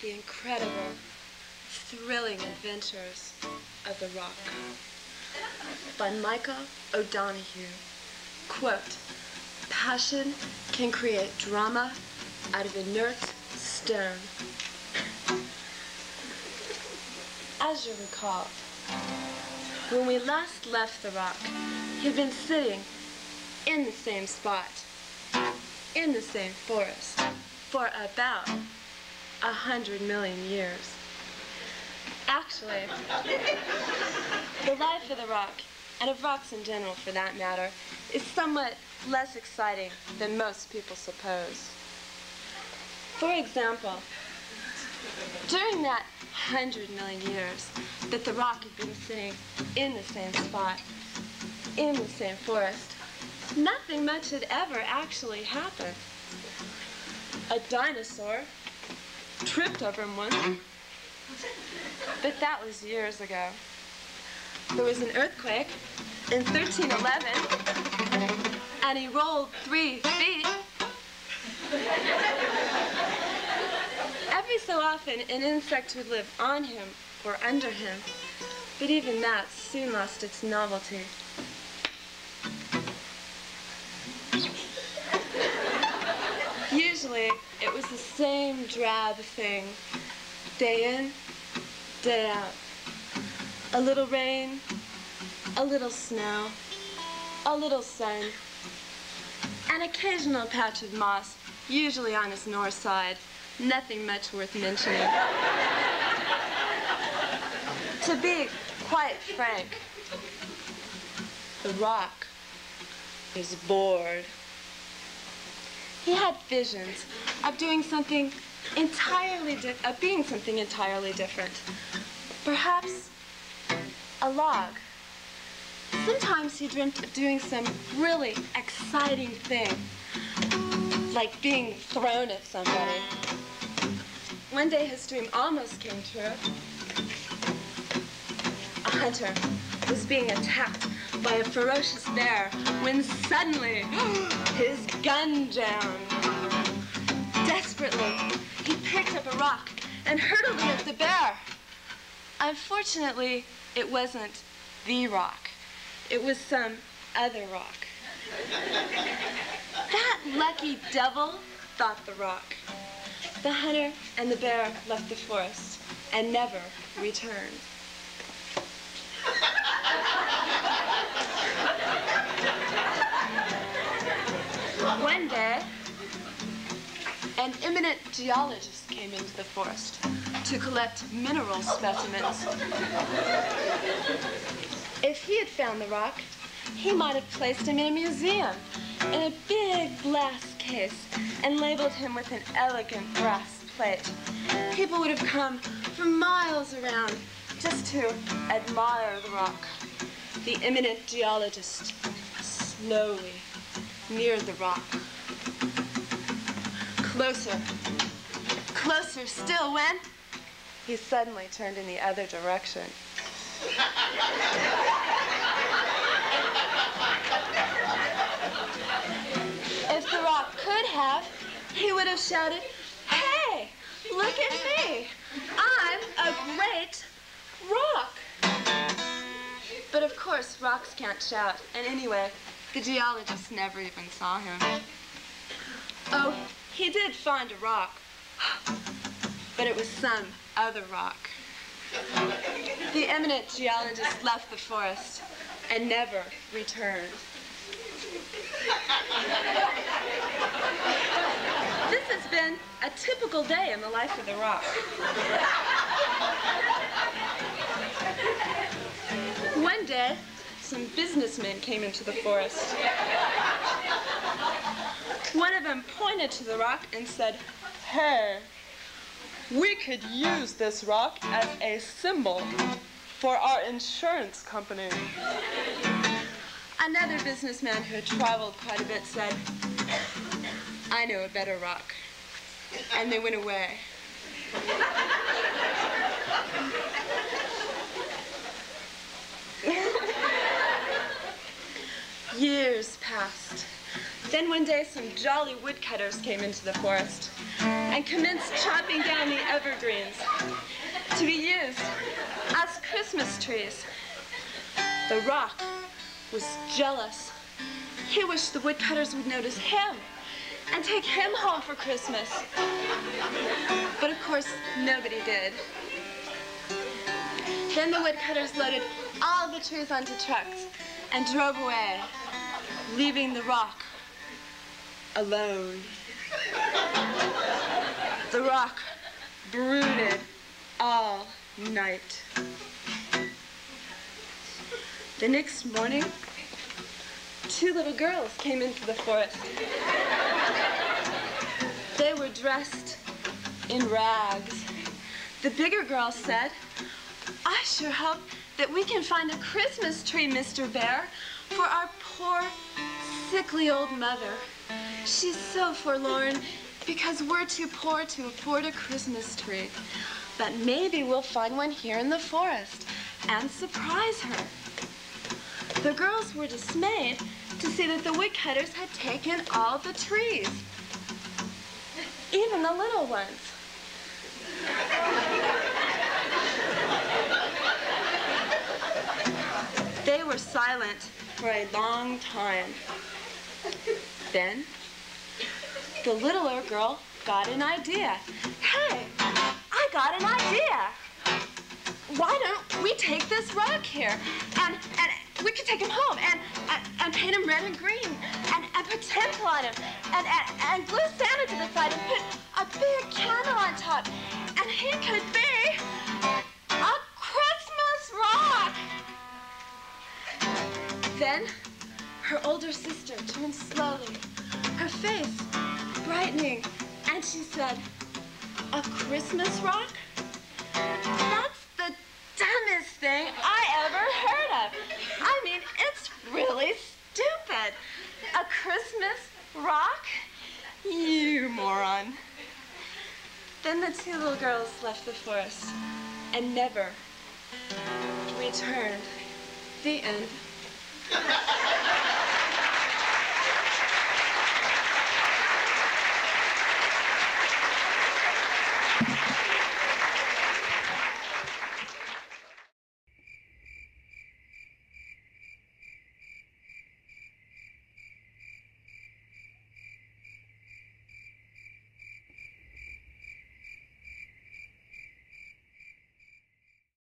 the incredible, thrilling adventures of the rock. By Michael O'Donoghue. Quote, "Passion can create drama out of inert stone." As you recall, when we last left the rock, he'd been sitting in the same spot, in the same forest, for about 100 million years. Actually, the life of the rock, and of rocks in general for that matter, is somewhat less exciting than most people suppose. For example, during that 100 million years that the rock had been sitting in the same spot, in the same forest, nothing much had ever actually happened. A dinosaur tripped over him once, but that was years ago. There was an earthquake in 1311, and he rolled 3 feet. Every so often, an insect would live on him or under him, but even that soon lost its novelty. Usually, it was the same drab thing, day in, day out. A little rain, a little snow, a little sun, an occasional patch of moss, usually on his north side. Nothing much worth mentioning. To be quite frank, the rock is bored. He had visions of doing something being something entirely different. Perhaps a log. Sometimes he dreamt of doing some really exciting thing, like being thrown at somebody. One day his dream almost came true. A hunter was being attacked by a ferocious bear when suddenly his gun jammed. Desperately, he picked up a rock and hurled it at the bear. Unfortunately, it wasn't the rock. It was some other rock. That lucky devil, thought the rock. The hunter and the bear left the forest and never returned. One day, an eminent geologist came into the forest to collect mineral specimens. If he had found the rock, he might have placed him in a museum, in a big glass case, and labeled him with an elegant brass plate. People would have come from miles around just to admire the rock. The eminent geologist slowly neared the rock. Closer, closer still, when he suddenly turned in the other direction. If the rock could have, he would have shouted, "Hey, look at me! I'm a great rock!" But of course, rocks can't shout. And anyway, the geologist never even saw him. Oh, he did find a rock, but it was some other rock. The eminent geologist left the forest and never returned. This has been a typical day in the life of the rock. One day, some businessmen came into the forest. One of them pointed to the rock and said, "Hey, we could use this rock as a symbol for our insurance company." Another businessman who had traveled quite a bit said, "I know a better rock." And they went away. Years passed. Then one day some jolly woodcutters came into the forest. and commenced chopping down the evergreens to be used as Christmas trees. The rock was jealous. He wished the woodcutters would notice him and take him home for Christmas. But of course, nobody did. Then the woodcutters loaded all the trees onto trucks and drove away, leaving the rock alone. The rock brooded all night. The next morning, 2 little girls came into the forest. They were dressed in rags. The bigger girl said, "I sure hope that we can find a Christmas tree, Mr. Bear, for our poor, sickly old mother. She's so forlorn because we're too poor to afford a Christmas tree. But maybe we'll find one here in the forest and surprise her." The girls were dismayed to see that the woodcutters had taken all the trees, even the little ones. They were silent for a long time. Then, the littler girl got an idea. "Hey, I got an idea. Why don't we take this rock here and we could take him home and paint him red and green and put tinsel on him and glue Santa to the side and put a big candle on top, and he could be a Christmas rock." Then her older sister turned slowly, her face brightening, and she said, "A Christmas rock? That's the dumbest thing I ever heard of. I mean, it's really stupid. A Christmas rock? You moron." Then the 2 little girls left the forest and never returned. The end.